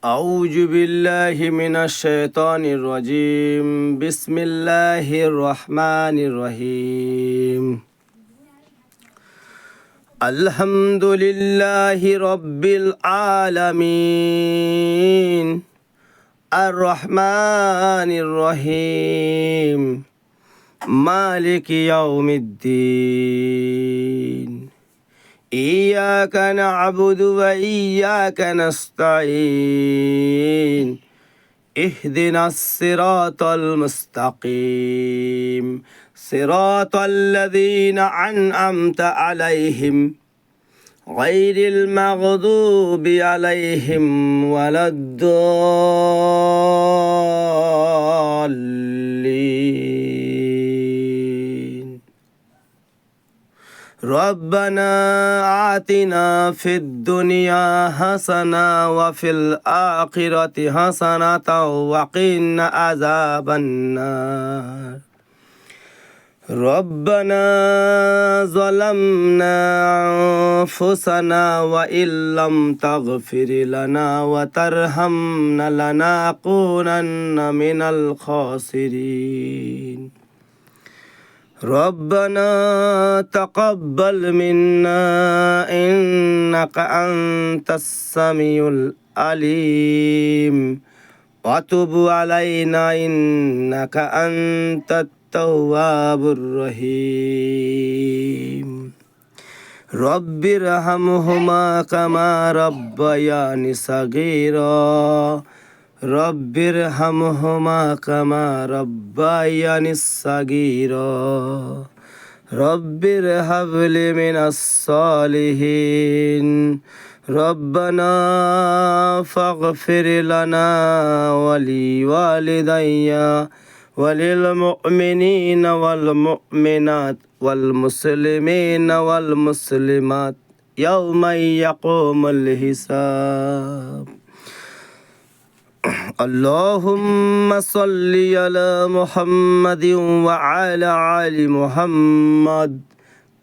أعوذ بالله من الشيطان الرجيم بسم الله الرحمن الرحيم الحمد لله رب العالمين الرحمن الرحيم مالك يوم الدين إياك نعبد وإياك نستعين اهدنا الصراط المستقيم صراط الذين أنعمت عليهم غير المغضوب عليهم ولا الضالين ربنا آتنا في الدنيا حسنة وفي الآخرة حسنة وقنا عذاب النار ربنا ظلمنا أنفسنا وإن لم تغفر لنا وترحمنا لنكونن من الخاسرين ربنا تقبل منا إنك أنت السميع العليم وتب علينا إنك أنت التواب الرحيم رب ارحمهما كما ربياني صغيرا رب ارحمهما كما ربياني صغيرا رب هب لي من الصالحين ربنا فاغفر لنا ولوالدي وللمؤمنين والمؤمنات والمسلمين والمسلمات يوم يقوم الحساب اللهم صل على محمد وعلى آل محمد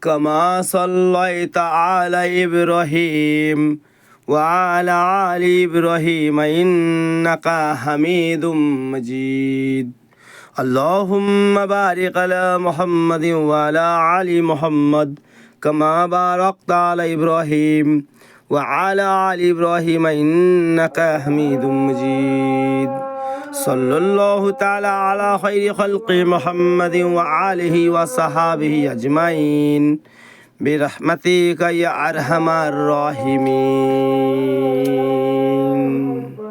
كما صليت على إبراهيم وعلى آل إبراهيم إنك حميد مجيد اللهم بارك على محمد وعلى آل محمد كما باركت على إبراهيم وعلى آل إبراهيم إنك حميد مجيد صلى الله تعالى على خير خلق محمد وآله وصحابه أجمعين برحمتك يا أرحم الراحمين